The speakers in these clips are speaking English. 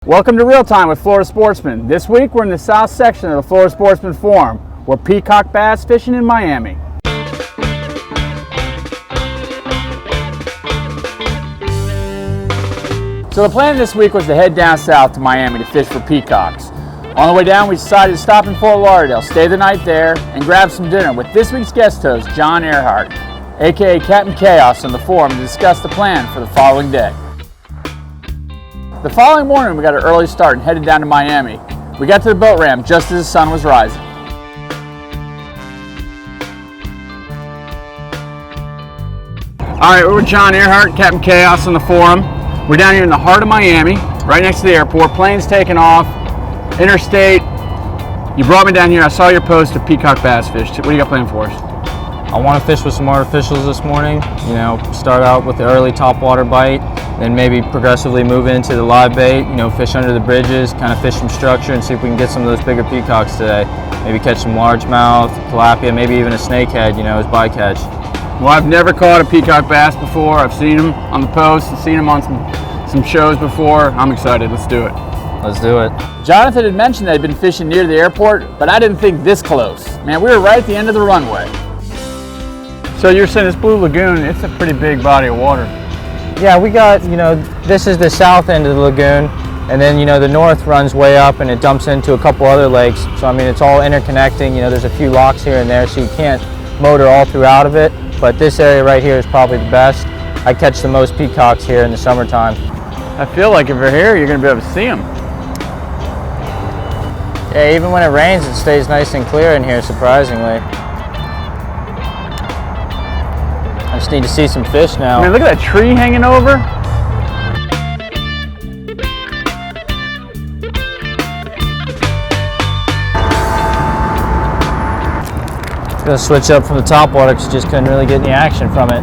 Welcome to Real Time with Florida Sportsman. This week we're in the south section of the Florida Sportsman Forum. We're peacock bass fishing in Miami. So the plan this week was to head down south to Miami to fish for peacocks. On the way down we decided to stop in Fort Lauderdale, stay the night there, and grab some dinner with this week's guest host, Jonathon Earhart, aka Capt on the forum, to discuss the plan for the following day. The following morning we got an early start and headed down to Miami. We got to the boat ramp just as the sun was rising. Alright, we're with Jonathon Earhart, Capt on the forum. We're down here in the heart of Miami, right next to the airport. Planes taking off, interstate. You brought me down here, I saw your post of peacock bass fish. What do you got planned for us? I want to fish with some artificials this morning. You know, start out with the early topwater bite, then maybe progressively move into the live bait, you know, fish under the bridges, kind of fish some structure and see if we can get some of those bigger peacocks today. Maybe catch some largemouth, tilapia, maybe even a snakehead, you know, as bycatch. Well, I've never caught a peacock bass before. I've seen them on the post and seen them on some shows before. I'm excited. Let's do it. Let's do it. Jonathan had mentioned that he'd been fishing near the airport, but I didn't think this close. Man, we were right at the end of the runway. So you're saying this Blue Lagoon, it's a pretty big body of water. Yeah, we got, you know, this is the south end of the lagoon, and then, you know, the north runs way up and it dumps into a couple other lakes. So, I mean, it's all interconnecting. You know, there's a few locks here and there, so you can't motor all throughout of it. But this area right here is probably the best. I catch the most peacocks here in the summertime. I feel like if you're here, you're going to be able to see them. Yeah, even when it rains, it stays nice and clear in here, surprisingly. I just need to see some fish now. Man, look at that tree hanging over. I'm gonna switch up from the top water because just couldn't really get any action from it.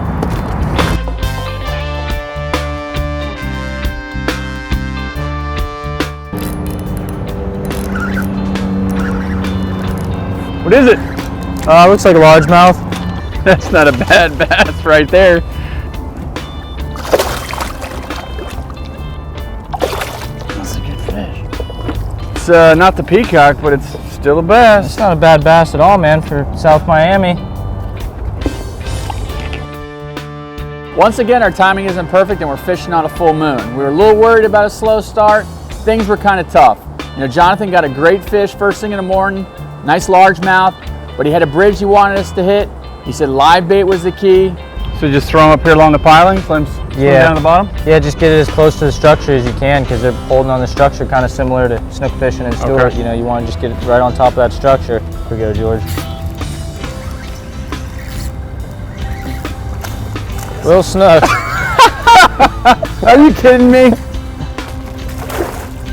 What is it? Looks like a largemouth. That's not a bad bass right there. That's a good fish. It's not the peacock, but it's still a bass. It's not a bad bass at all, man, for South Miami. Once again, our timing isn't perfect and we're fishing on a full moon. We were a little worried about a slow start. Things were kind of tough. You know, Jonathan got a great fish first thing in the morning, nice largemouth, but he had a bridge he wanted us to hit. He said live bait was the key. So just throw them up here along the pilings, let them swim down to the bottom? Yeah, just get it as close to the structure as you can because they're holding on the structure kind of similar to snook fishing and Stewart. Okay. You know, you want to just get it right on top of that structure. Here we go, George. Little snook. Are you kidding me?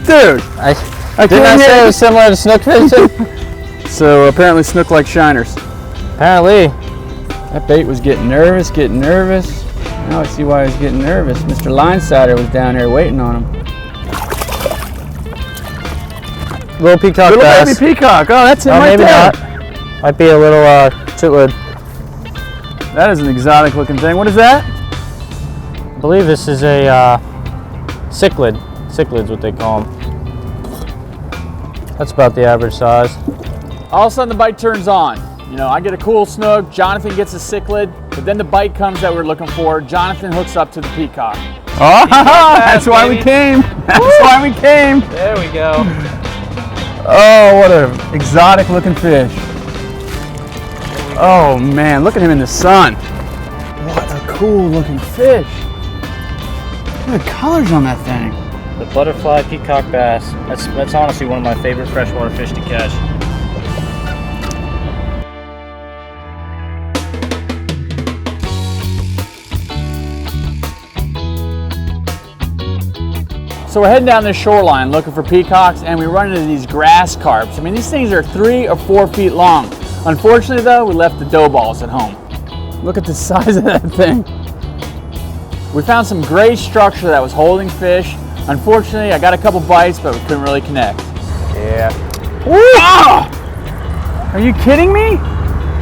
Dude, Didn't I say it was similar to snook fishing? So apparently snook like shiners. Apparently. That bait was getting nervous. Now I see why he was getting nervous. Mr. Linesider was down there waiting on him. Little peacock Little bass. baby peacock. Oh, that's him right maybe there. Not. Might be a little chitwood. That is an exotic looking thing. What is that? I believe this is a cichlid. Cichlid's what they call them. That's about the average size. All of a sudden the bite turns on. You know, I get a cool snook, Jonathan gets a cichlid, but then the bite comes that we're looking for. Jonathan hooks up to the peacock. Oh, that's why we came. That's why we came. There we go. Oh, what an exotic looking fish. Oh man, look at him in the sun. What a cool looking fish. Look at the colors on that thing. The butterfly peacock bass. That's honestly one of my favorite freshwater fish to catch. So we're heading down this shoreline looking for peacocks and we run into these grass carps. I mean, these things are 3 or 4 feet long. Unfortunately though, we left the dough balls at home. Look at the size of that thing. We found some gray structure that was holding fish. Unfortunately, I got a couple bites, but we couldn't really connect. Yeah. Oh! Are you kidding me?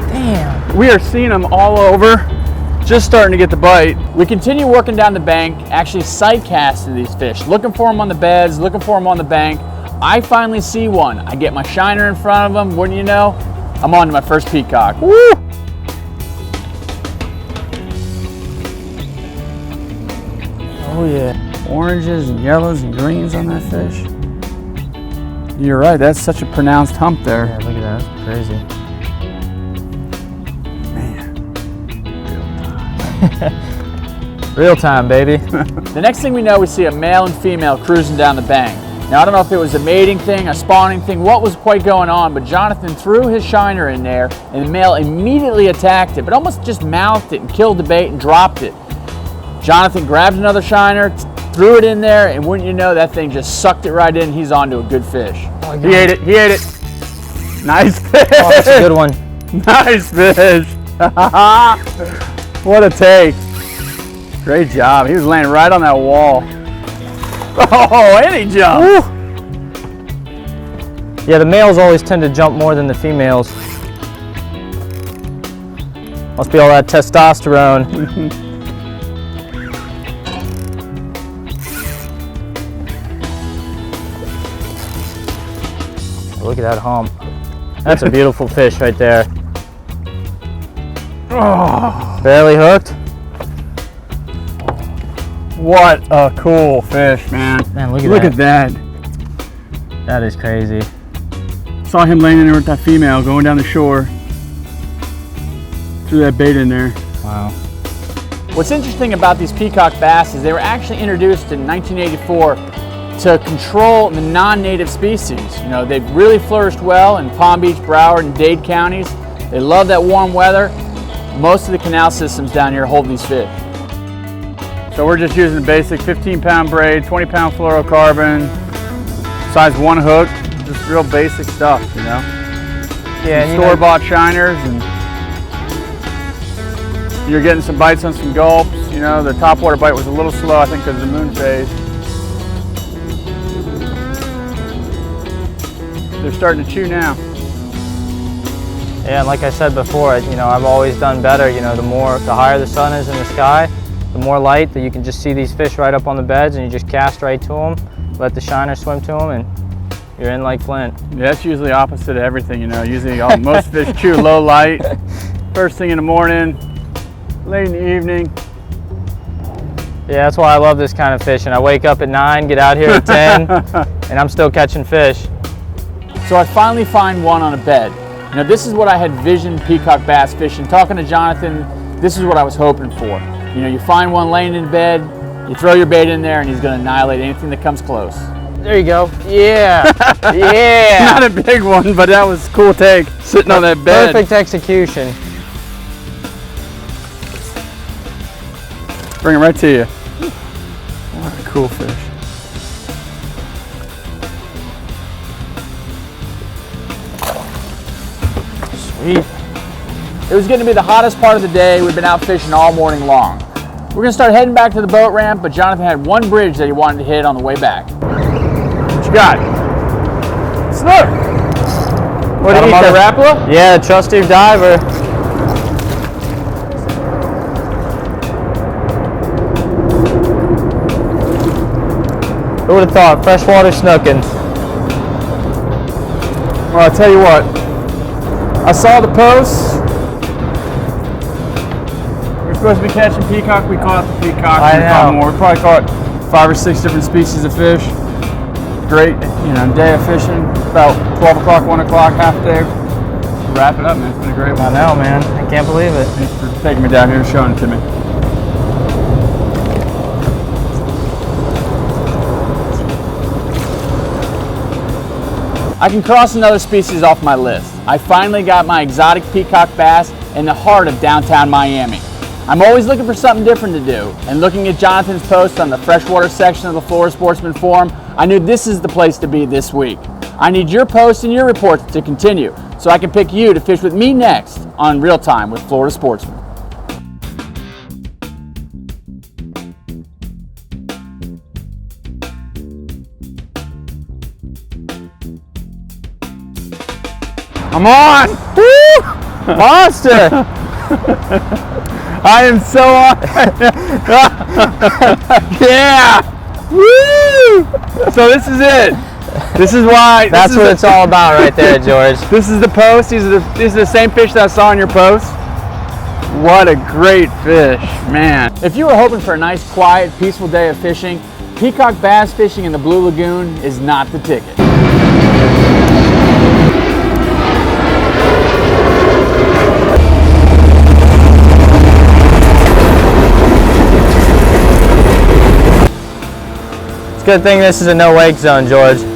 Damn. We are seeing them all over. Just starting to get the bite. We continue working down the bank, actually sight casting these fish, looking for them on the beds, looking for them on the bank. I finally see one. I get my shiner in front of them. Wouldn't you know, I'm on to my first peacock. Woo! Oh yeah. Oranges and yellows and greens on that fish. You're right, that's such a pronounced hump there. Yeah, look at that. That's crazy. Man. Real time, baby. The next thing we know, we see a male and female cruising down the bank. Now, I don't know if it was a mating thing, a spawning thing, what was quite going on, but Jonathon threw his shiner in there, and the male immediately attacked it, but almost just mouthed it and killed the bait and dropped it. Jonathon grabbed another shiner, threw it in there, and wouldn't you know, that thing just sucked it right in. He's on to a good fish. Oh, He ate it, he ate it. Nice fish. Oh, that's a good one. Nice fish. What a take. Great job. He was laying right on that wall. Oh, and he jumped. Woo. Yeah, the males always tend to jump more than the females. Must be all that testosterone. Look at that hump. That's a beautiful fish right there. Oh, Barely hooked. what a cool fish, man. Man, look Look at that. That is crazy. Saw him laying in there with that female going down the shore. Threw that bait in there. Wow. What's interesting about these peacock bass is they were actually introduced in 1984 to control the non-native species. You know, they've really flourished well in Palm Beach, Broward, and Dade counties. They love that warm weather. Most of the canal systems down here hold these fish. So we're just using the basic 15-pound braid, 20-pound fluorocarbon, size 1 hook, just real basic stuff, you know. Yeah, and Store-bought shiners, and you're getting some bites on some gulps. You know, the topwater bite was a little slow, I think, because of the moon phase. They're starting to chew now. Yeah, and like I said before, you know, I've always done better. You know, the higher the sun is in the sky, the more light that you can just see these fish right up on the beds, and you just cast right to them, let the shiner swim to them, and you're in like Flint. Yeah, that's usually opposite of everything, you know. Usually most fish chew low light, first thing in the morning, late in the evening. Yeah, that's why I love this kind of fishing. I wake up at 9, get out here at 10, and I'm still catching fish. So I finally find one on a bed. You know, this is what I had visioned peacock bass fishing. Talking to Jonathon, this is what I was hoping for. You know, you find one laying in bed, you throw your bait in there, and he's going to annihilate anything that comes close. There you go. Yeah. Yeah. Not a big one, but that was a cool take, sitting on that bed. Perfect execution. Bring it right to you. What a cool fish. Sweet. It was going to be the hottest part of the day. We've been out fishing all morning long. We're going to start heading back to the boat ramp, but Jonathon had one bridge that he wanted to hit on the way back. What you got? Snook! What Got do a you mother think? rapala? Yeah, trusty diver. Who would have thought? Freshwater snooking. Well, I'll tell you what. I saw the posts. We're supposed to be catching peacock. We caught the peacock. I We caught know. more. We probably caught 5 or 6 different species of fish. Great, you know, day of fishing. About 12 o'clock, 1 o'clock, half day. Wrap it up, man. It's been a great I one. know, man. I can't believe it. Thanks for taking me down here and showing it to me. I can cross another species off my list. I finally got my exotic peacock bass in the heart of downtown Miami. I'm always looking for something different to do, and looking at Jonathon's post on the freshwater section of the Florida Sportsman Forum, I knew this is the place to be this week. I need your posts and your reports to continue, so I can pick you to fish with me next on Real Time with Florida Sportsman. I'm on! Monster! I am so on. Yeah. Woo! So this is it. This is why. That's what it's all about right there, George. This is the post. These are the same fish that I saw in your post. What a great fish, man. If you were hoping for a nice, quiet, peaceful day of fishing, peacock bass fishing in the Blue Lagoon is not the ticket. It's a good thing this is a no wake zone, George.